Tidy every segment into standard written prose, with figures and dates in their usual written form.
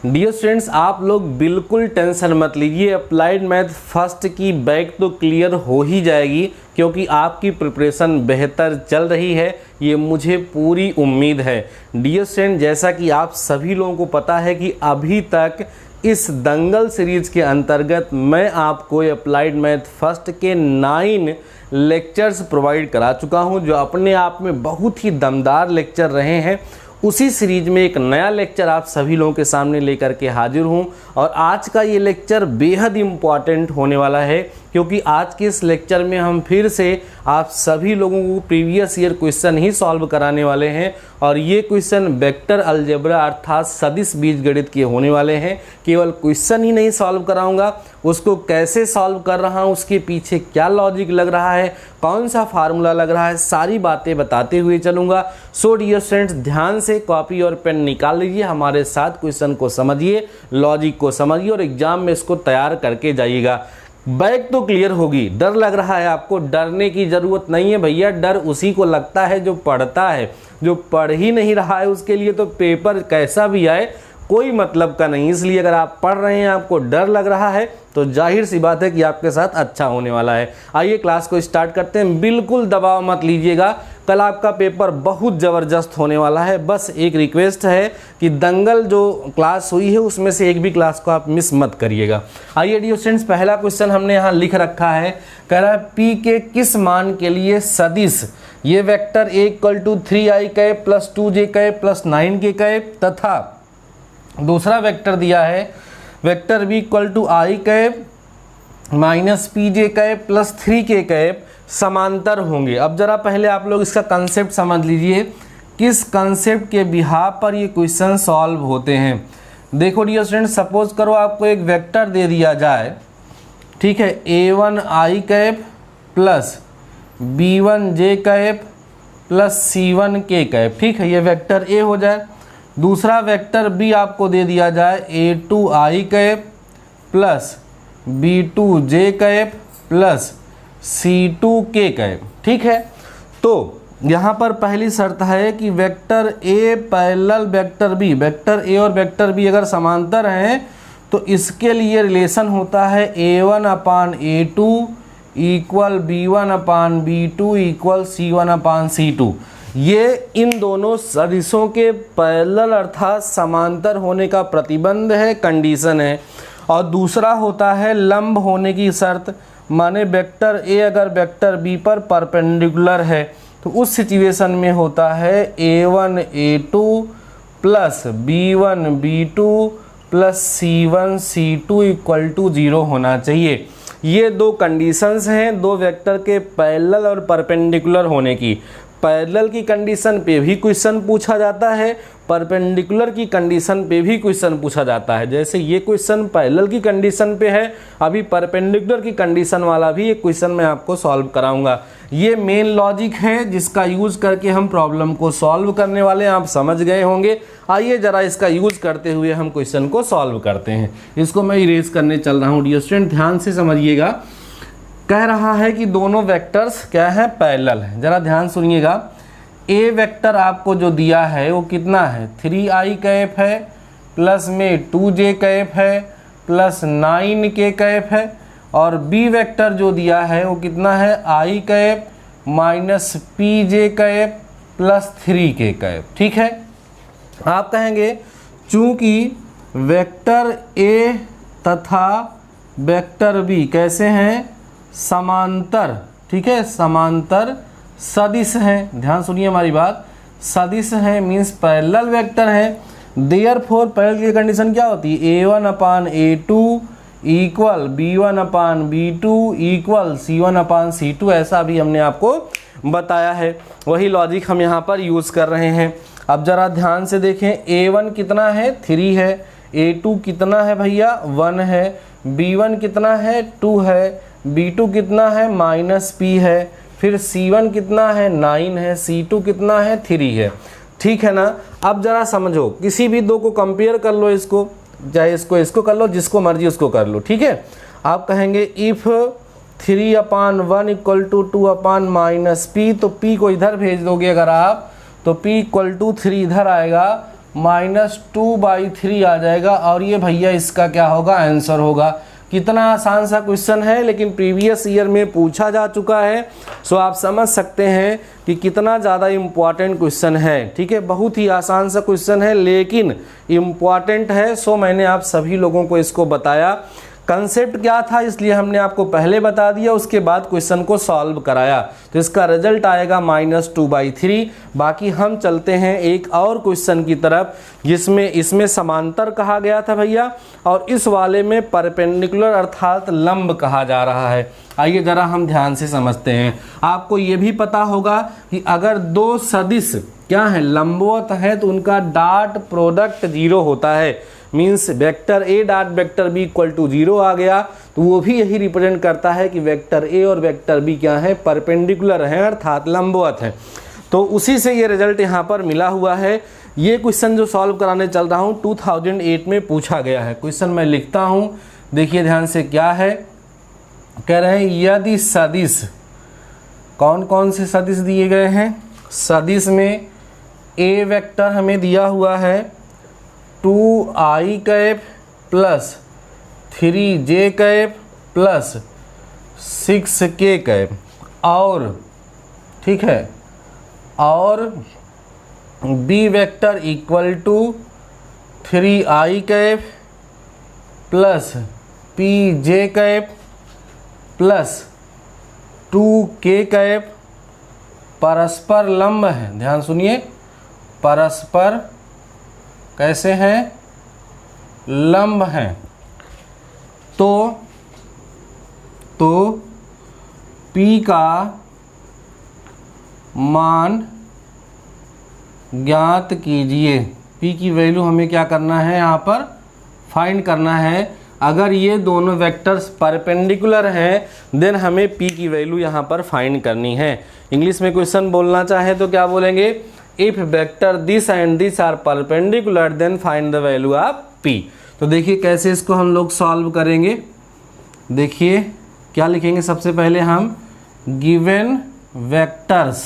Dear students, आप लोग बिल्कुल टेंशन मत लीजिए। अप्लाइड मैथ फर्स्ट की बैक तो क्लियर हो ही जाएगी, क्योंकि आपकी प्रिपरेशन बेहतर चल रही है, ये मुझे पूरी उम्मीद है। डियर स्टूडेंट, जैसा कि आप सभी लोगों को पता है कि अभी तक इस दंगल सीरीज के अंतर्गत मैं आपको अप्लाइड मैथ फर्स्ट के 9 लेक्चर्स प्रोवाइड करा चुका हूं, जो अपने आप में बहुत ही दमदार लेक्चर रहे हैं। उसी सीरीज में एक नया लेक्चर आप सभी लोगों के सामने लेकर के हाजिर हूं, और आज का ये लेक्चर बेहद इम्पॉर्टेंट होने वाला है, क्योंकि आज के इस लेक्चर में हम फिर से आप सभी लोगों को प्रीवियस ईयर क्वेश्चन ही सॉल्व कराने वाले हैं। और ये क्वेश्चन वेक्टर अलजेब्रा अर्थात सदिश बीजगणित के होने वाले हैं। केवल क्वेश्चन ही नहीं सॉल्व कराऊंगा, उसको कैसे सॉल्व कर रहा हूँ, उसके पीछे क्या लॉजिक लग रहा है, कौन सा फार्मूला लग रहा है, सारी बातें बताते हुए चलूँगा। सो डियर स्टूडेंट्स, ध्यान से कॉपी और पेन निकाल लीजिए, हमारे साथ क्वेश्चन को समझिए, लॉजिक को समझिए और एग्जाम में इसको तैयार करके जाइएगा। बैक तो क्लियर होगी। डर लग रहा है आपको, डरने की ज़रूरत नहीं है भैया। डर उसी को लगता है जो पढ़ता है, जो पढ़ ही नहीं रहा है उसके लिए तो पेपर कैसा भी आए कोई मतलब का नहीं। इसलिए अगर आप पढ़ रहे हैं, आपको डर लग रहा है, तो जाहिर सी बात है कि आपके साथ अच्छा होने वाला है। आइए क्लास को स्टार्ट करते हैं। बिल्कुल दबाव मत लीजिएगा, कल आपका पेपर बहुत ज़बरदस्त होने वाला है। बस एक रिक्वेस्ट है कि दंगल जो क्लास हुई है उसमें से एक भी क्लास को आप मिस मत करिएगा। आइए डियर स्टूडेंट्स, पहला क्वेश्चन हमने यहाँ लिख रखा है। कह रहा है पी के किस मान के लिए सदिश ये vector a = 3i cap plus 2j cap plus 9k cap तथा दूसरा वेक्टर दिया है vector b = i cap minus pj cap plus 3k cap समांतर होंगे। अब जरा पहले आप लोग इसका कंसेप्ट समझ लीजिए, किस कंसेप्ट के बिहाफ पर ये क्वेश्चन सॉल्व होते हैं। देखो डियर स्टूडेंट, सपोज करो आपको एक वेक्टर दे दिया जाए, ठीक है, a1i cap plus b1j cap plus c1k cap, ठीक है, ये वेक्टर a हो जाए। दूसरा वेक्टर b आपको दे दिया जाए a2i cap plus b2j cap plus c2k cap, ठीक है। तो यहाँ पर पहली शर्त है कि vector a parallel vector b, vector a और वेक्टर b अगर समांतर हैं तो इसके लिए रिलेशन होता है a1/a2 equal b1/b2 equal c1/c2। ये इन दोनों सदिशों के पैरेलल अर्थात समांतर होने का प्रतिबंध है, कंडीशन है। और दूसरा होता है लंब होने की शर्त, माने वेक्टर a अगर वेक्टर b पर परपेंडिकुलर है तो उस सिचुएशन में होता है a1a2 plus b1b2 plus c1c2 equal to 0 होना चाहिए। ये दो कंडीशंस हैं दो वेक्टर के पैरेलल और परपेंडिकुलर होने की। पैरेलल की कंडीशन पे भी क्वेश्चन पूछा जाता है, परपेंडिकुलर की कंडीशन पे भी क्वेश्चन पूछा जाता है। जैसे ये क्वेश्चन पैरेलल की कंडीशन पे है, अभी परपेंडिकुलर की कंडीशन वाला भी एक क्वेश्चन मैं आपको सॉल्व कराऊंगा। ये मेन लॉजिक है जिसका यूज करके हम प्रॉब्लम को सॉल्व करने वाले हैं, आप समझ गए होंगे। आइए जरा इसका यूज करते हुए हम क्वेश्चन को सॉल्व करते हैं। इसको मैं इरेज करने चल रहा हूँ, डियर स्टूडेंट ध्यान से समझिएगा। कह रहा है कि दोनों वेक्टर्स क्या है, पैरेलल है। जरा ध्यान सुनिएगा, ए वेक्टर आपको जो दिया है वो कितना है, 3i कैप है प्लस में 2j कैप है प्लस 9k कैप है, और बी वेक्टर जो दिया है वो कितना है, i cap minus pj cap plus 3k cap, ठीक है। आप कहेंगे चूंकि वेक्टर a तथा वेक्टर b कैसे हैं, समांतर, ठीक है, समांतर सदिश हैं। ध्यान सुनिए हमारी बात, सदिश हैं मीन्स पैरेलल वेक्टर हैं। देयरफॉर पैरेलल की कंडीशन क्या होती है, a1/a2 equal b1/b2 equal c1/c2। ऐसा भी हमने आपको बताया है, वही लॉजिक हम यहाँ पर यूज़ कर रहे हैं। अब जरा ध्यान से देखें, a1 कितना है, 3 है, a2 कितना है भैया, 1 है, b1 कितना है, 2 है, b2 कितना है, -p है, फिर c1 कितना है, 9 है, c2 कितना है, 3 है, ठीक है ना। अब जरा समझो, किसी भी दो को कंपेयर कर लो, इसको चाहे इसको कर लो, जिसको मर्जी उसको कर लो, ठीक है। आप कहेंगे इफ 3/1 इक्वल टू 2/-p, तो p को इधर भेज दोगे अगर आप, तो p इक्वल टू 3 इधर आएगा, -2/3 आ जाएगा और ये भैया इसका क्या होगा, आंसर होगा। कितना आसान सा क्वेश्चन है, लेकिन प्रीवियस ईयर में पूछा जा चुका है। सो आप समझ सकते हैं कि कितना ज़्यादा इम्पॉर्टेंट क्वेश्चन है। ठीक है, बहुत ही आसान सा क्वेश्चन है लेकिन इम्पॉर्टेंट है। सो मैंने आप सभी लोगों को इसको बताया। कंसेप्ट क्या था इसलिए हमने आपको पहले बता दिया, उसके बाद क्वेश्चन को सॉल्व कराया। तो इसका रिजल्ट आएगा -2/3। बाकी हम चलते हैं एक और क्वेश्चन की तरफ जिसमें इसमें समांतर कहा गया था भैया और इस वाले में परपेंडिकुलर अर्थात लंब कहा जा रहा है। आइए ज़रा हम ध्यान से समझते हैं। आपको ये भी पता होगा कि अगर दो सदिश क्या है, लंबवत है, तो उनका डॉट प्रोडक्ट 0 होता है। Means vector A dot vector B equal to 0 आ गया, तो वो भी यही रिप्रेजेंट करता है कि वेक्टर ए और वेक्टर बी क्या है, परपेंडिकुलर हैं अर्थात लंबवत हैं। तो उसी से ये रिजल्ट यहाँ पर मिला हुआ है। ये क्वेश्चन जो सॉल्व कराने चल रहा हूँ 2008 में पूछा गया है। क्वेश्चन मैं लिखता हूँ, देखिए ध्यान से क्या है। कह रहे हैं यदि सदिश, कौन कौन से सदिश दिए गए हैं, सदिश में ए वेक्टर हमें दिया हुआ है 2i cap plus 3j cap plus 6k cap, और ठीक है, और B vector equal to 3i cap plus pj cap plus 2k cap परस्पर लंब है। ध्यान सुनिए, परस्पर कैसे हैं, लंब हैं। तो P का मान ज्ञात कीजिए। P की वैल्यू हमें क्या करना है, यहाँ पर फाइंड करना है। अगर ये दोनों वेक्टर्स परपेंडिकुलर हैं देन हमें P की वैल्यू यहाँ पर फाइंड करनी है। इंग्लिश में क्वेश्चन बोलना चाहे तो क्या बोलेंगे, if vector this and this are perpendicular then find the value of P। तो देखिए कैसे इसको हम लोग सॉल्व करेंगे। देखिए क्या लिखेंगे, सबसे पहले हम गिवन वेक्टर्स,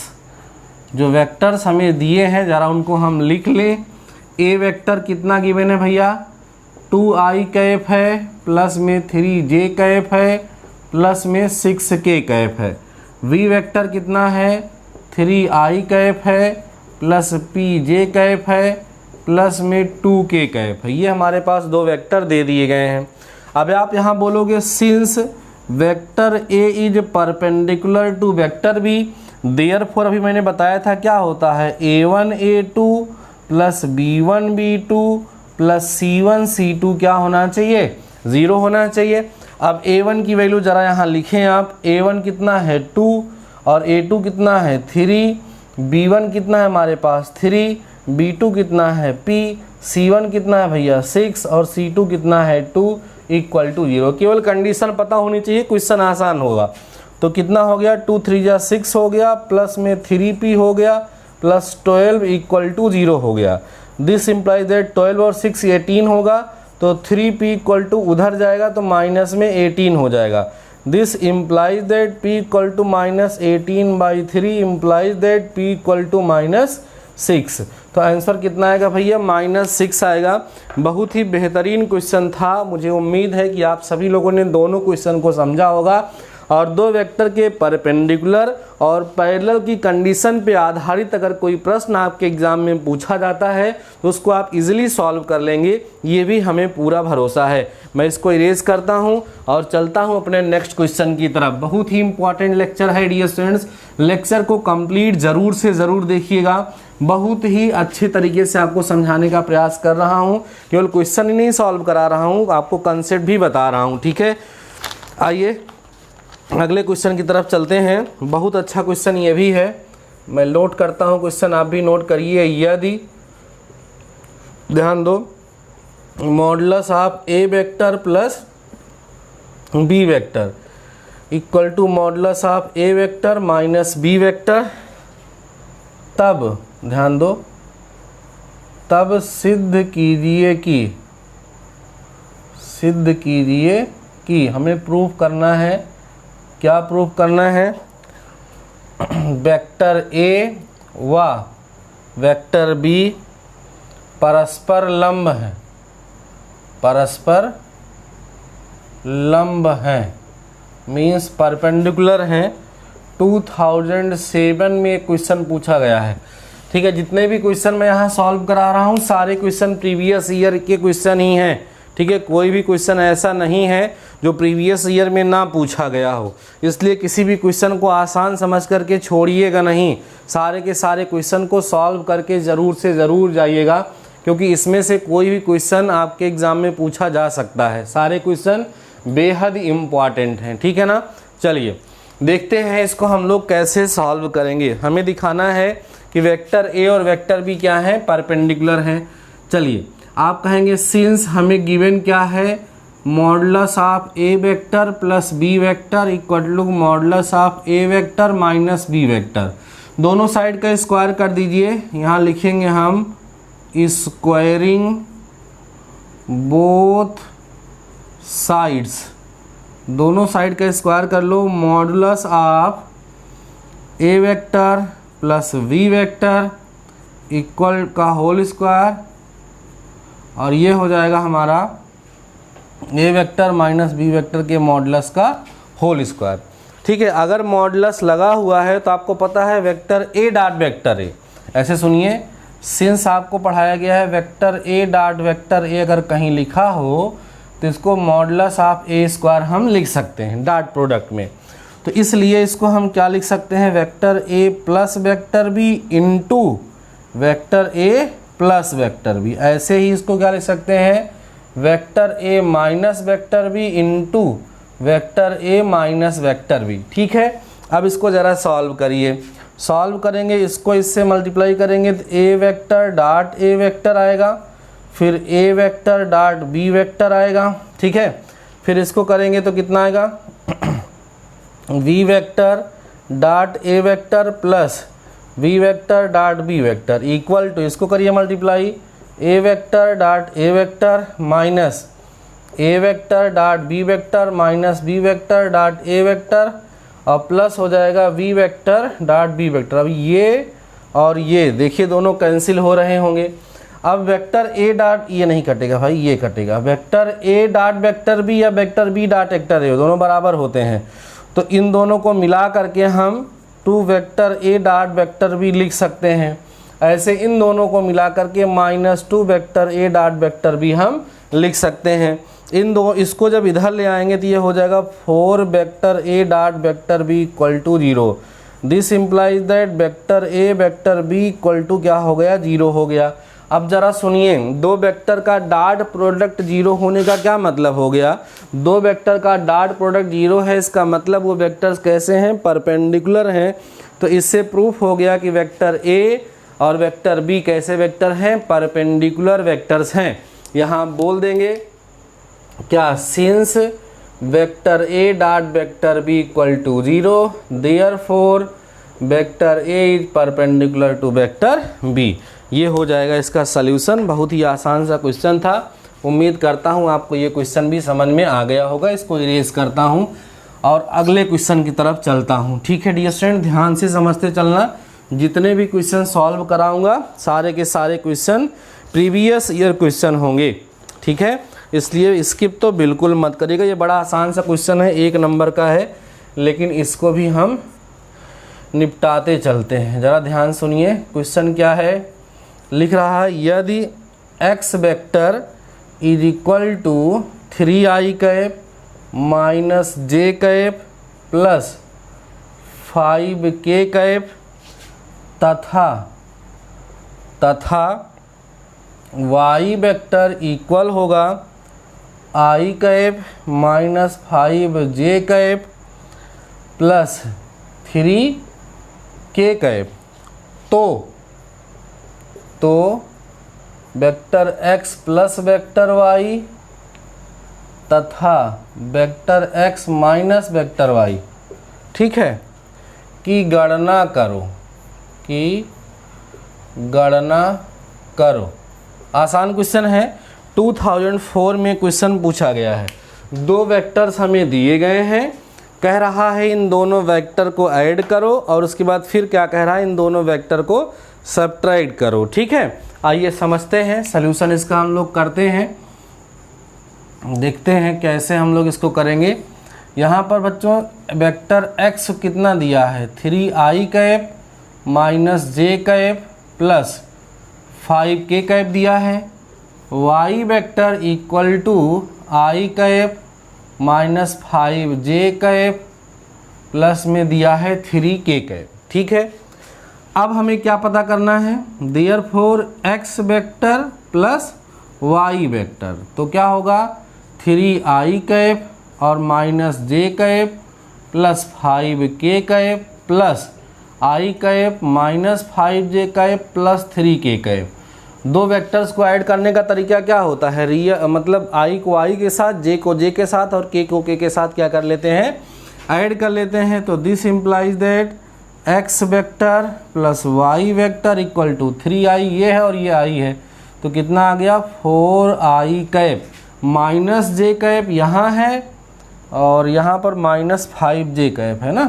जो वेक्टर्स हमें दिए हैं ज़रा उनको हम लिख लें। ए वेक्टर कितना गिवन है भैया, 2i कैप है प्लस में 3j कैप है प्लस में 6k कैप है। वी वेक्टर कितना है, 3i कैप है प्लस pj कैप है प्लस में 2k कैप है। ये हमारे पास दो वेक्टर दे दिए गए हैं। अब आप यहाँ बोलोगे since vector a is perpendicular to vector b, therefore अभी मैंने बताया था क्या होता है, a1 a2 plus b1 b2 plus c1 c2 क्या होना चाहिए, 0 होना चाहिए। अब a1 की वैल्यू ज़रा यहाँ लिखें आप, a1 कितना है 2 और a2 कितना है 3, b1 कितना है हमारे पास 3, b2 कितना है p, c1 कितना है भैया 6 और c2 कितना है 2 इक्वल टू 0। केवल कंडीशन पता होनी चाहिए, क्वेश्चन आसान होगा। तो कितना हो गया, 2 3 जा 6 हो गया प्लस में 3p हो गया प्लस 12 इक्वल टू 0 हो गया। दिस इम्प्लाइज दैट 12 और 6 18 होगा, तो 3p इक्वल टू उधर जाएगा तो माइनस में 18 हो जाएगा। This implies that p equal to -18/3 implies that p equal to -6। तो आंसर कितना आएगा भैया, -6 आएगा। बहुत ही बेहतरीन क्वेश्चन था। मुझे उम्मीद है कि आप सभी लोगों ने दोनों क्वेश्चन को समझा होगा और दो वेक्टर के परपेंडिकुलर और पैरेलल की कंडीशन पे आधारित अगर कोई प्रश्न आपके एग्जाम में पूछा जाता है तो उसको आप इजीली सॉल्व कर लेंगे, ये भी हमें पूरा भरोसा है। मैं इसको इरेज करता हूँ और चलता हूँ अपने नेक्स्ट क्वेश्चन की तरफ। बहुत ही इंपॉर्टेंट लेक्चर है डियर स्टूडेंट्स, लेक्चर को कंप्लीट ज़रूर से ज़रूर देखिएगा। बहुत ही अच्छे तरीके से आपको समझाने का प्रयास कर रहा हूँ, केवल क्वेश्चन ही नहीं सॉल्व करा रहा हूँ, आपको कंसेप्ट भी बता रहा हूँ। ठीक है, आइए अगले क्वेश्चन की तरफ चलते हैं। बहुत अच्छा क्वेश्चन ये भी है, मैं नोट करता हूँ क्वेश्चन, आप भी नोट करिए। यदि ध्यान दो, modulus of A vector plus B vector equal to modulus of A vector minus B vector, तब ध्यान दो, तब सिद्ध कीजिए कि हमें प्रूफ करना है। क्या प्रूफ करना है, वेक्टर ए व वेक्टर बी परस्पर लंब हैं, परस्पर लंब हैं मीन्स परपेंडिकुलर हैं। 2007 में क्वेश्चन पूछा गया है। ठीक है, जितने भी क्वेश्चन मैं यहाँ सॉल्व करा रहा हूँ सारे क्वेश्चन प्रीवियस ईयर के क्वेश्चन ही हैं। ठीक है, कोई भी क्वेश्चन ऐसा नहीं है जो प्रीवियस ईयर में ना पूछा गया हो, इसलिए किसी भी क्वेश्चन को आसान समझ करके छोड़िएगा नहीं, सारे के सारे क्वेश्चन को सॉल्व करके ज़रूर से ज़रूर जाइएगा, क्योंकि इसमें से कोई भी क्वेश्चन आपके एग्ज़ाम में पूछा जा सकता है। सारे क्वेश्चन बेहद इम्पॉर्टेंट हैं। ठीक है ना, चलिए देखते हैं इसको हम लोग कैसे सॉल्व करेंगे। हमें दिखाना है कि वेक्टर ए और वेक्टर बी क्या है, परपेंडिकुलर हैं। चलिए आप कहेंगे सिंस हमें गिवन क्या है, modulus of A vector plus B vector equal to modulus of A vector minus B vector. दोनों साइड का स्क्वायर कर दीजिए। यहाँ लिखेंगे हम स्क्वायरिंग बोथ साइड्स, दोनों साइड का स्क्वायर कर लो। Modulus of A vector plus we vector equal का होल स्क्वायर, और ये हो जाएगा हमारा a vector minus B vector के मॉडुलस का होल स्क्वायर। ठीक है, अगर मॉडुलस लगा हुआ है तो आपको पता है वेक्टर ए डॉट वेक्टर ए। ऐसे सुनिए, सिंस आपको पढ़ाया गया है वेक्टर ए डॉट वेक्टर ए अगर कहीं लिखा हो तो इसको मॉडुलस ऑफ ए स्क्वायर हम लिख सकते हैं डॉट प्रोडक्ट में। तो इसलिए इसको हम क्या लिख सकते हैं, vector A plus vector B into vector A plus vector B. ऐसे ही इसको क्या लिख सकते हैं, vector A minus vector B into vector A minus vector B. ठीक है, अब इसको ज़रा सॉल्व करिए। सॉल्व करेंगे, इसको इससे मल्टीप्लाई करेंगे तो A vector dot A vector आएगा, फिर A vector dot B vector आएगा। ठीक है, फिर इसको करेंगे तो कितना आएगा, B vector dot A vector plus we vector dot B vector equal to, इसको करिए multiply, A vector dot A vector minus A vector dot B vector minus B vector dot A vector, और plus हो जाएगा B vector dot B vector. अब ये और ये देखिए दोनों कैंसिल हो रहे होंगे। अब वेक्टर ए डॉट, ये नहीं कटेगा भाई, ये कटेगा। वेक्टर ए डॉट वेक्टर बी या vector b dot vector a दोनों बराबर होते हैं, तो इन दोनों को मिला करके हम टू वेक्टर ए डॉट वेक्टर बी लिख सकते हैं। ऐसे इन दोनों को मिला करके माइनस टू वेक्टर ए डॉट वेक्टर बी हम लिख सकते हैं। इन दो इसको जब इधर ले आएंगे तो ये हो जाएगा 4 vector A dot vector B equal to 0। This implies that vector A vector B equal to क्या हो गया, 0 हो गया। अब जरा सुनिए, दो वेक्टर का डॉट प्रोडक्ट 0 होने का क्या मतलब हो गया, दो वेक्टर का डॉट प्रोडक्ट 0 है, इसका मतलब वो वेक्टर्स कैसे हैं, परपेंडिकुलर हैं। तो इससे प्रूफ हो गया कि वेक्टर ए और वेक्टर बी कैसे वेक्टर हैं, परपेंडिकुलर वेक्टर्स हैं। यहाँ बोल देंगे क्या, since vector A dot vector B equal to 0 therefore vector A is perpendicular to vector B. ये हो जाएगा इसका सल्यूशन। बहुत ही आसान सा क्वेश्चन था। उम्मीद करता हूँ आपको ये क्वेश्चन भी समझ में आ गया होगा। इसको इरेज करता हूँ और अगले क्वेश्चन की तरफ चलता हूँ। ठीक है डियर स्टूडेंट, ध्यान से समझते चलना। जितने भी क्वेश्चन सॉल्व कराऊंगा सारे के सारे क्वेश्चन प्रीवियस ईयर क्वेश्चन होंगे। ठीक है, इसलिए स्किप तो बिल्कुल मत करिएगा। ये बड़ा आसान सा क्वेश्चन है, 1 नंबर का है, लेकिन इसको भी हम निपटाते चलते हैं। ज़रा ध्यान सुनिए, क्वेश्चन क्या है, लिख रहा है यदि x vector is equal to 3i cap minus J cap plus 5k cap तथा y वेक्टर इक्वल होगा i cap minus 5j cap plus 3k cap, तो vector x plus vector y तथा vector x minus vector y, ठीक है, की गणना करो। आसान क्वेश्चन है, 2004 में क्वेश्चन पूछा गया है। दो वेक्टर्स हमें दिए गए हैं, कह रहा है इन दोनों वेक्टर को ऐड करो और उसके बाद फिर क्या कह रहा है, इन दोनों वेक्टर को सब्ट्रैक्ट करो। ठीक है, आइए समझते हैं, सल्यूशन इसका हम लोग करते हैं, देखते हैं कैसे हम लोग इसको करेंगे। यहाँ पर बच्चों वेक्टर x कितना दिया है, 3i कैप माइनस जे कैप प्लस 5k कैप दिया है। y vector equal to i cap minus 5j cap plus में दिया है 3k कैप। ठीक है, अब हमें क्या पता करना है, therefore x vector plus y vector, तो क्या होगा 3i कैप और minus J cap plus 5k cap plus i cap minus 5j cap plus 3k cap. दो वेक्टर्स को ऐड करने का तरीका क्या होता है, मतलब i को i के साथ, j को j के साथ और k को k के साथ क्या कर लेते हैं, ऐड कर लेते हैं। तो this implies that x vector plus y vector equal to 3i, ये है और ये i है, तो कितना आ गया 4i कैप माइनस जे कैप यहाँ है और यहाँ पर माइनस 5j कैप है ना,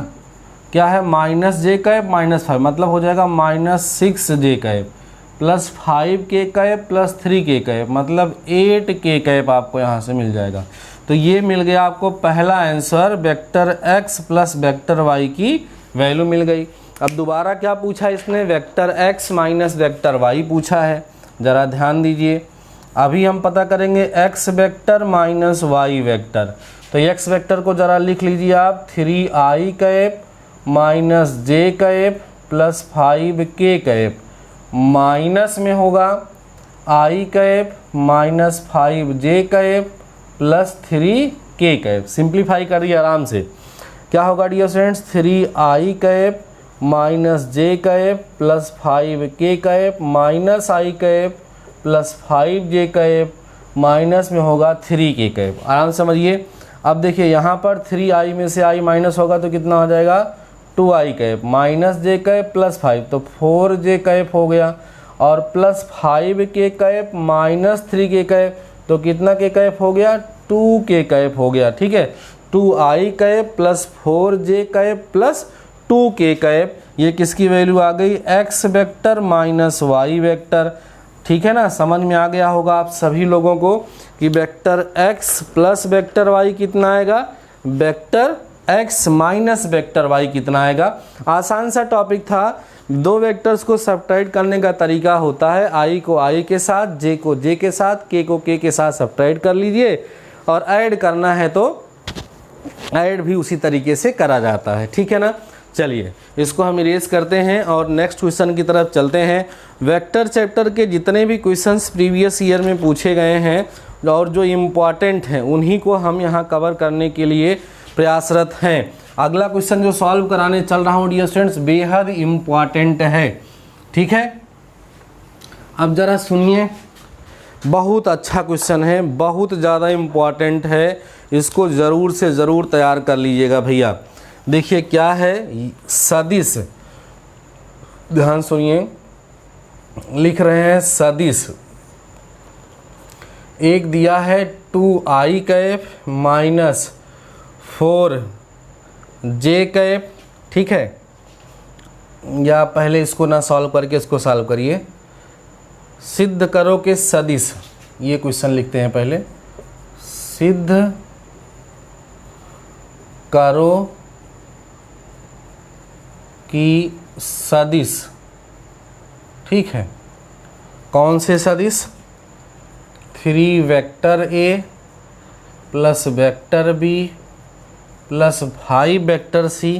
क्या है माइनस जे कैप माइनस 5, मतलब हो जाएगा minus 6j cap plus 5k cap plus 3k cap, मतलब 8k कैप आपको यहाँ से मिल जाएगा। तो ये मिल गया आपको पहला answer, vector x plus vector y की वैल्यू मिल गई। अब दोबारा क्या पूछा इसने, vector x minus vector y पूछा है, ज़रा ध्यान दीजिए। अभी हम पता करेंगे x vector minus y vector, तो x वेक्टर को ज़रा लिख लीजिए आप, 3i कैप माइनस जे cap plus 5k cap, minus में होगा i cap minus 5j cap plus 3k cap. Simplify करिए आराम से, क्या होगा dear students, 3i cap minus J cap plus 5k cap minus i cap plus 5j cap, minus में होगा 3k cap. आराम से समझिए। अब देखिए यहाँ पर 3i में से i माइनस होगा तो कितना हो जाएगा 2i कैप माइनस जे कैप प्लस 5, तो 4j कैप हो गया, और plus 5k cap minus 3k cap, तो कितना k कैप हो गया 2k कैप हो गया। ठीक है, 2i cap plus 4j cap plus 2k cap, ये किसकी वैल्यू आ गई, x vector minus y vector. ठीक है ना, समझ में आ गया होगा आप सभी लोगों को कि vector x plus vector y कितना आएगा, vector x minus vector y कितना आएगा। आसान सा टॉपिक था। दो वेक्टर्स को सब्ट्रैक्ट करने का तरीका होता है, i को i के साथ, j को j के साथ, k को k के साथ सब्ट्रैक्ट कर लीजिए, और ऐड करना है तो ऐड भी उसी तरीके से करा जाता है। ठीक है ना, चलिए इसको हम इरेज करते हैं और नेक्स्ट क्वेश्चन की तरफ चलते हैं। वेक्टर चैप्टर के जितने भी क्वेश्चंस प्रीवियस ईयर में पूछे गए हैं और जो इम्पॉर्टेंट हैं उन्हीं को हम यहाँ कवर करने के लिए प्रयासरत हैं। अगला क्वेश्चन जो सॉल्व कराने चल रहा हूँ डियर स्टूडेंट्स, बेहद इम्पॉर्टेंट है। ठीक है, अब ज़रा सुनिए, बहुत अच्छा क्वेश्चन है, बहुत ज़्यादा इम्पॉर्टेंट है, इसको ज़रूर से ज़रूर तैयार कर लीजिएगा भैया। देखिए क्या है, सदिश, ध्यान सुनिए, लिख रहे हैं सदिश। एक दिया है 2i cap minus 4j cap. ठीक है, या पहले इसको ना सॉल्व करके इसको सॉल्व करिए। सिद्ध करो कि सदिश, ये क्वेश्चन लिखते हैं पहले, सिद्ध करो कि सदिश, ठीक है, कौन से सदिश, 3 vector a plus vector b plus 5 vector c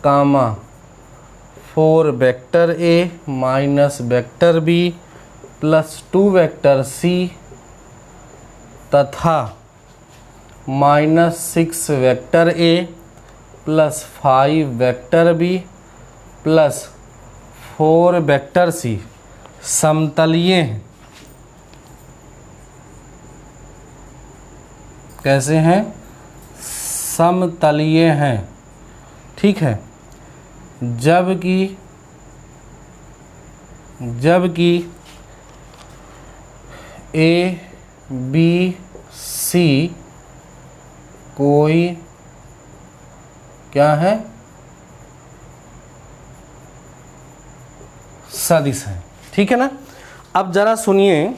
comma 4 vector a minus vector b plus 2 vector c तथा minus 6 vector a plus 5 vector b plus 4 vector c समतलीय हैं। कैसे हैं, समतलीय हैं। ठीक है, जबकि ए बी सी कोई क्या है, सदिश है। ठीक है ना, अब ज़रा सुनिए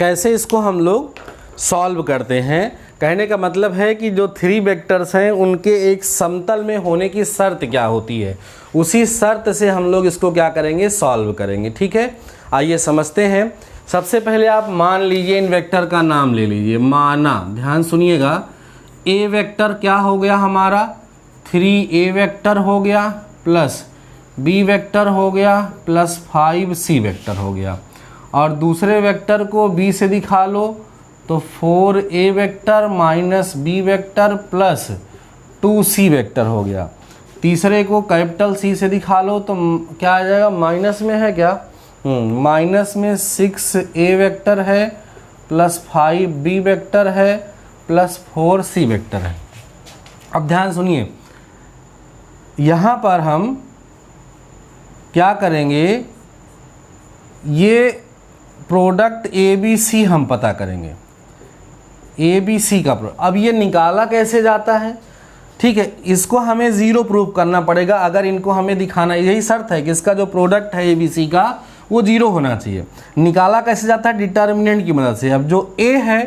कैसे इसको हम लोग सॉल्व करते हैं। कहने का मतलब है कि जो 3 वेक्टर्स हैं उनके एक समतल में होने की शर्त क्या होती है, उसी शर्त से हम लोग इसको क्या करेंगे, सॉल्व करेंगे। ठीक है, आइए समझते हैं। सबसे पहले आप मान लीजिए इन वेक्टर का नाम ले लीजिए। माना, ध्यान सुनिएगा, ए वेक्टर क्या हो गया हमारा, 3a वेक्टर हो गया प्लस बी वेक्टर हो गया प्लस 5c वेक्टर हो गया, और दूसरे वेक्टर को b से दिखा लो तो 4a vector minus B vector plus 2c vector हो गया। तीसरे को कैपिटल C से दिखा लो तो क्या आ जाएगा, माइनस में है क्या, माइनस में 6a वेक्टर है प्लस 5b वेक्टर है प्लस 4c वेक्टर है। अब ध्यान सुनिए, यहाँ पर हम क्या करेंगे, ये प्रोडक्ट ABC हम पता करेंगे, ABC का प्रोडक्ट। अब ये निकाला कैसे जाता है, ठीक है, इसको हमें ज़ीरो प्रूव करना पड़ेगा। अगर इनको हमें दिखाना, यही शर्त है कि इसका जो प्रोडक्ट है ABC का वो ज़ीरो होना चाहिए। निकाला कैसे जाता है, डिटर्मिनेंट की मदद से। अब जो A है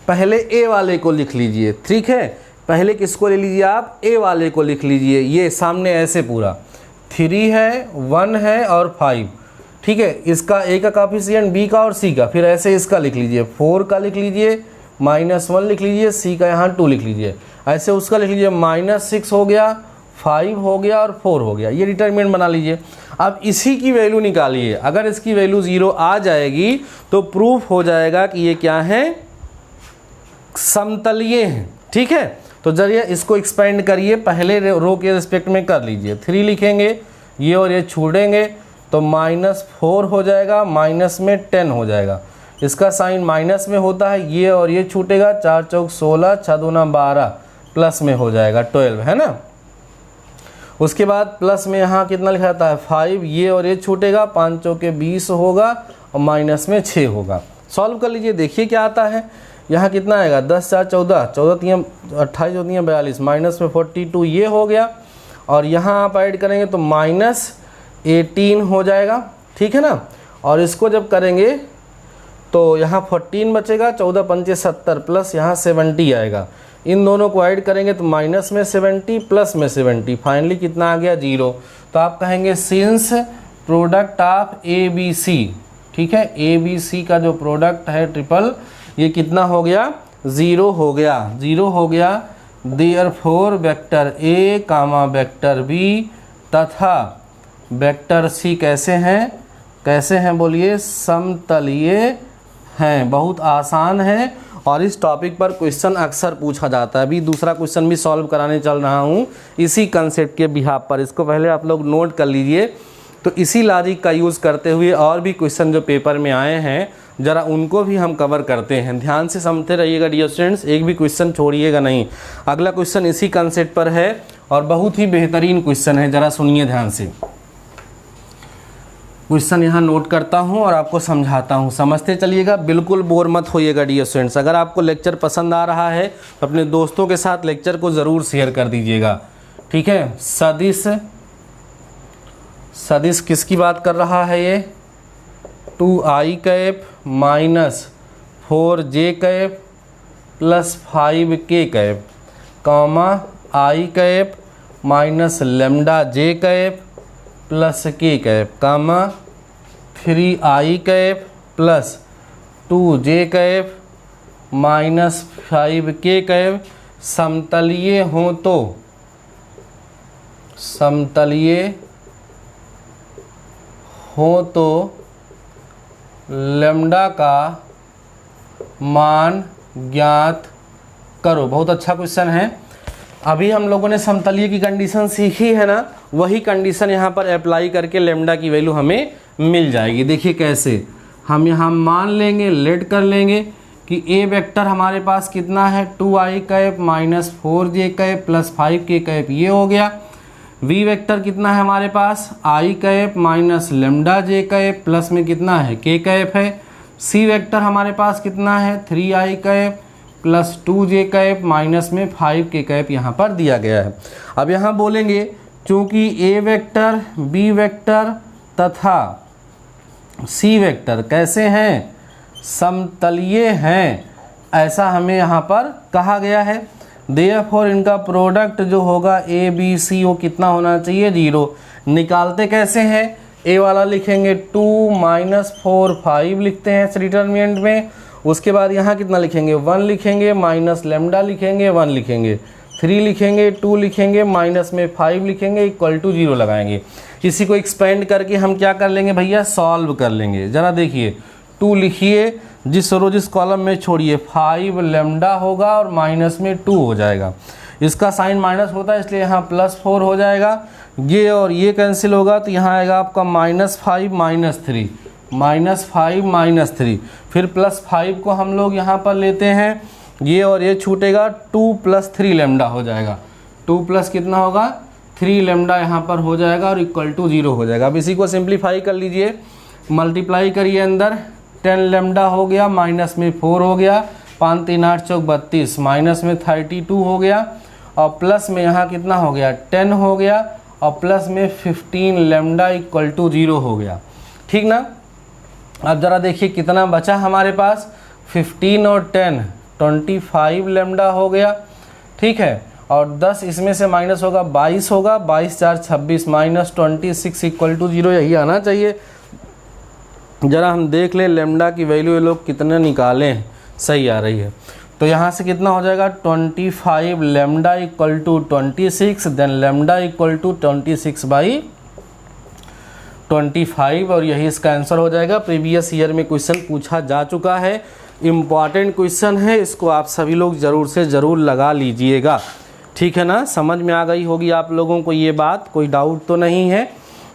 पहले A वाले को लिख लीजिए, ठीक है, पहले किसको ले लीजिए आप, A वाले को लिख लीजिए। ये सामने ऐसे पूरा 3 है, 1 है और 5, ठीक है, इसका A का कोएफिशिएंट, B का और C का, फिर ऐसे इसका लिख लीजिए, 4 का लिख लीजिए, -1 लिख लीजिए, C का यहाँ 2 लिख लीजिए, ऐसे उसका लिख लीजिए, -6 हो गया, 5 हो गया और 4 हो गया। ये डिटरमिनेंट बना लीजिए। अब इसी की वैल्यू निकालिए, अगर इसकी वैल्यू 0 आ जाएगी तो प्रूफ हो जाएगा कि ये क्या है, समतलीय हैं। ठीक है, तो जरिए इसको एक्सपेंड करिए, पहले रो के रिस्पेक्ट में कर लीजिए। 3 लिखेंगे, ये और ये छूटेंगे तो -4 हो जाएगा, माइनस में 10 हो जाएगा। इसका साइन माइनस में होता है, ये और ये छूटेगा, 4 चौक 16, 6 दूना 12, प्लस में हो जाएगा 12, है ना। उसके बाद प्लस में यहाँ कितना लिखा जाता है 5, ये और ये छूटेगा, 5 चौके 20 होगा और माइनस में 6 होगा। सॉल्व कर लीजिए, देखिए क्या आता है। यहाँ कितना आएगा, 10 4 14, 14 3 28, 14 42, माइनस में 42 ये हो गया, और यहाँ आप ऐड करेंगे तो -18 हो जाएगा। ठीक है ना, और इसको जब करेंगे तो यहाँ 14 बचेगा, 14 पंचे 70 प्लस यहाँ 70 आएगा। इन दोनों को ऐड करेंगे तो माइनस में 70 प्लस में 70, फाइनली कितना आ गया, 0। तो आप कहेंगे सिंस प्रोडक्ट ऑफ ABC, ठीक है, ABC का जो प्रोडक्ट है ट्रिपल, ये कितना हो गया, 0 हो गया, 0 हो गया। Therefore vector A comma vector B तथा वेक्टर C कैसे हैं, कैसे हैं बोलिए, समतलीय हैं। बहुत आसान है और इस टॉपिक पर क्वेश्चन अक्सर पूछा जाता है। अभी दूसरा क्वेश्चन भी सॉल्व कराने चल रहा हूँ इसी कंसेप्ट के बिहाफ पर, इसको पहले आप लोग नोट कर लीजिए। तो इसी लॉजिक का यूज़ करते हुए और भी क्वेश्चन जो पेपर में आए हैं ज़रा उनको भी हम कवर करते हैं। ध्यान से समझते रहिएगा डियर स्टूडेंट्स, एक भी क्वेश्चन छोड़िएगा नहीं। अगला क्वेश्चन इसी कंसेप्ट पर है और बहुत ही बेहतरीन क्वेश्चन है, ज़रा सुनिए ध्यान से। क्वेश्चन यहाँ नोट करता हूँ और आपको समझाता हूँ, समझते चलिएगा, बिल्कुल बोर मत होइएगा डियर स्टूडेंट्स। अगर आपको लेक्चर पसंद आ रहा है तो अपने दोस्तों के साथ लेक्चर को ज़रूर शेयर कर दीजिएगा। ठीक है, सदिश किसकी बात कर रहा है, ये 2i cap minus 4j cap plus 5k cap comma i cap minus lambda j cap plus k cap comma 3i cap plus 2j cap minus 5k cap समतलीय हो तो, समतलीय हो तो लैम्डा का मान ज्ञात करो। बहुत अच्छा क्वेश्चन है। अभी हम लोगों ने समतलीय की कंडीशन सीखी है ना, वही कंडीशन यहाँ पर अप्लाई करके लैम्डा की वैल्यू हमें मिल जाएगी। देखिए कैसे, हम यहाँ मान लेंगे, लेट कर लेंगे कि ए वेक्टर हमारे पास कितना है 2i cap minus 4j cap plus 5k cap, ये हो गया। वी वेक्टर कितना है हमारे पास i cap minus lambda j cap plus में कितना है k कैप है। सी वेक्टर हमारे पास कितना है 3i cap plus 2j cap minus में 5k कैप यहाँ पर दिया गया है। अब यहाँ बोलेंगे चूँकि a वेक्टर b वेक्टर तथा सी वेक्टर कैसे हैं, समतलीय हैं, ऐसा हमें यहाँ पर कहा गया है। देयरफॉर इनका प्रोडक्ट जो होगा ए बी सी वो कितना होना चाहिए, 0। निकालते कैसे हैं, ए वाला लिखेंगे 2 - 4 5 लिखते हैं इस डिटर्मिनेंट में। उसके बाद यहाँ कितना लिखेंगे, 1 लिखेंगे, माइनस लेमडा लिखेंगे, 1 लिखेंगे, 3 लिखेंगे, 2 लिखेंगे, माइनस में 5 लिखेंगे, इक्वल टू 0 लगाएंगे। इसी को एक्सपेंड करके हम क्या कर लेंगे भैया, सॉल्व कर लेंगे। ज़रा देखिए 2 लिखिए, जिस रो जिस कॉलम में छोड़िए 5 लेमडा होगा और माइनस में 2 हो जाएगा। इसका साइन माइनस होता है इसलिए यहाँ +4 हो जाएगा। ये और ये कैंसिल होगा तो यहाँ आएगा आपका -5 -3, -5 -3, फिर +5 को हम लोग यहाँ पर लेते हैं, ये और ये छूटेगा, 2 + 3 लेमडा हो जाएगा। 2 प्लस कितना होगा, 3 लेमडा यहाँ पर हो जाएगा और इक्वल टू 0 हो जाएगा। अब इसी को सिंप्लीफाई कर लीजिए, मल्टीप्लाई करिए, अंदर 10 लेमडा हो गया, माइनस में 4 हो गया, 5 3 8 चौक 32, माइनस में 32 हो गया और प्लस में यहाँ कितना हो गया, 10 हो गया और प्लस में 15 लेमडा इक्वल टू 0 हो गया। ठीक ना। अब ज़रा देखिए कितना बचा हमारे पास, 15 और 10 25 लेमडा हो गया। ठीक है, और 10 इसमें से माइनस होगा, 22 होगा, 22 4 26 -26 इक्वल टू 0, यही आना चाहिए। ज़रा हम देख लें लेमडा की वैल्यू ये लोग कितने निकालें, सही आ रही है। तो यहाँ से कितना हो जाएगा, 25 lambda equal to 26, then lambda equal to 26/25 और यही इसका आंसर हो जाएगा। प्रीवियस ईयर में क्वेश्चन पूछा जा चुका है, इम्पॉर्टेंट क्वेश्चन है, इसको आप सभी लोग ज़रूर से ज़रूर लगा लीजिएगा। ठीक है ना, समझ में आ गई होगी आप लोगों को ये बात, कोई डाउट तो नहीं है।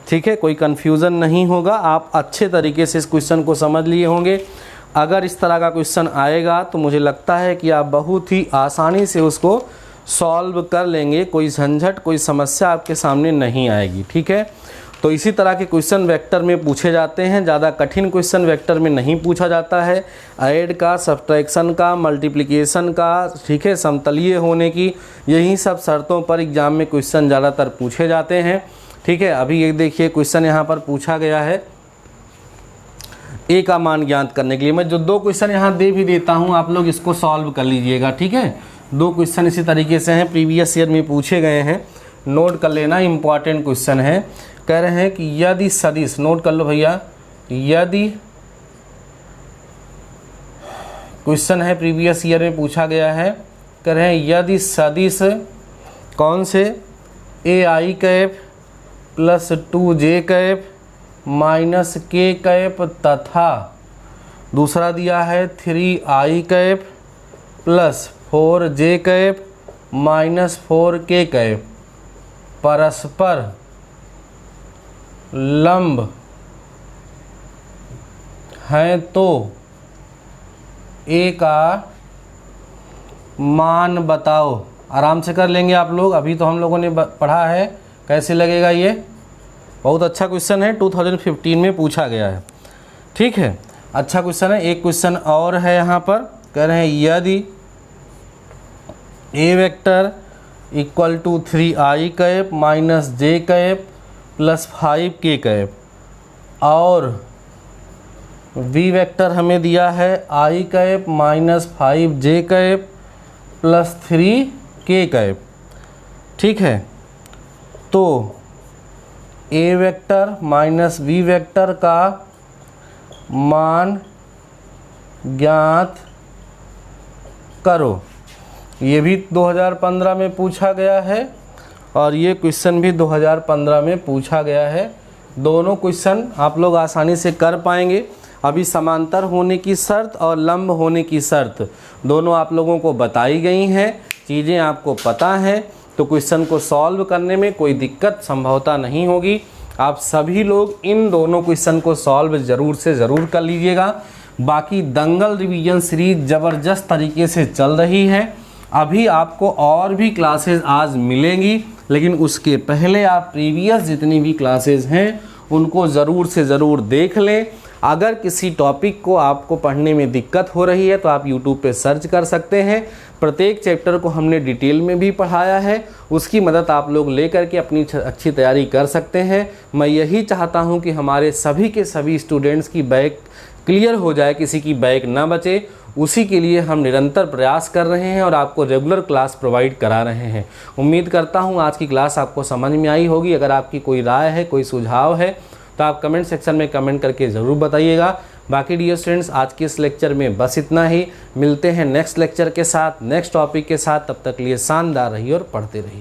ठीक है, कोई कन्फ्यूज़न नहीं होगा, आप अच्छे तरीके से इस क्वेश्चन को समझ लिए होंगे। अगर इस तरह का क्वेश्चन आएगा तो मुझे लगता है कि आप बहुत ही आसानी से उसको सॉल्व कर लेंगे, कोई झंझट कोई समस्या आपके सामने नहीं आएगी। ठीक है, तो इसी तरह के क्वेश्चन वेक्टर में पूछे जाते हैं, ज़्यादा कठिन क्वेश्चन वेक्टर में नहीं पूछा जाता है। ऐड का, सब्ट्रैक्शन का, मल्टीप्लिकेशन का, ठीक है, समतलीय होने की, यही सब शर्तों पर एग्जाम में क्वेश्चन ज़्यादातर पूछे जाते हैं। ठीक है, अभी एक देखिए क्वेश्चन यहाँ पर पूछा गया है ए का मान ज्ञात करने के लिए। मैं जो 2 क्वेश्चन यहाँ दे भी देता हूँ, आप लोग इसको सॉल्व कर लीजिएगा। ठीक है, 2 क्वेश्चन इसी तरीके से हैं, प्रीवियस ईयर में पूछे गए हैं, नोट कर लेना, इंपॉर्टेंट क्वेश्चन है। कह रहे हैं कि यदि सदिश, नोट कर लो भैया, यदि क्वेश्चन है प्रीवियस ईयर में पूछा गया है, कह रहे हैं यदि सदिश कौन से, AI cap + 2J cap -K cap तथा दूसरा दिया है 3I cap + 4J cap -4K cap परस्पर लंब हैं तो ए का मान बताओ। आराम से कर लेंगे आप लोग, अभी तो हम लोगों ने पढ़ा है। कैसे लगेगा ये, बहुत अच्छा क्वेश्चन है, 2015 में पूछा गया है। ठीक है, अच्छा क्वेश्चन है। एक क्वेश्चन और है यहाँ पर, कह रहे हैं यदि a vector equal to 3I cap -J cap + 5K cap और V वेक्टर हमें दिया है I cap -5J cap + 3K cap. ठीक है, तो A वेक्टर -V वेक्टर का मान ज्ञात करो। ये भी 2015 में पूछा गया है और ये क्वेश्चन भी 2015 में पूछा गया है। दोनों क्वेश्चन आप लोग आसानी से कर पाएंगे। अभी समांतर होने की शर्त और लंब होने की शर्त दोनों आप लोगों को बताई गई हैं, चीज़ें आपको पता हैं, तो क्वेश्चन को सॉल्व करने में कोई दिक्कत संभवता नहीं होगी। आप सभी लोग इन दोनों क्वेश्चन को सॉल्व ज़रूर से ज़रूर कर लीजिएगा। बाकी दंगल रिवीजन सीरीज ज़बरदस्त तरीके से चल रही है। अभी आपको और भी क्लासेस आज मिलेंगी, लेकिन उसके पहले आप प्रीवियस जितनी भी क्लासेस हैं उनको ज़रूर से ज़रूर देख लें। अगर किसी टॉपिक को आपको पढ़ने में दिक्कत हो रही है तो आप यूट्यूब पे सर्च कर सकते हैं। प्रत्येक चैप्टर को हमने डिटेल में भी पढ़ाया है, उसकी मदद आप लोग लेकर के अपनी अच्छी तैयारी कर सकते हैं। मैं यही चाहता हूं कि हमारे सभी के सभी स्टूडेंट्स की बैक क्लियर हो जाए, किसी की बैक ना बचे। उसी के लिए हम निरंतर प्रयास कर रहे हैं और आपको रेगुलर क्लास प्रोवाइड करा रहे हैं। उम्मीद करता हूं आज की क्लास आपको समझ में आई होगी। अगर आपकी कोई राय है, कोई सुझाव है तो आप कमेंट सेक्शन में कमेंट करके ज़रूर बताइएगा। बाकी डियर स्टूडेंट्स, आज के इस लेक्चर में बस इतना ही। मिलते हैं नेक्स्ट लेक्चर के साथ, नेक्स्ट टॉपिक के साथ। तब तक लिए शानदार रहिए और पढ़ते रहिए।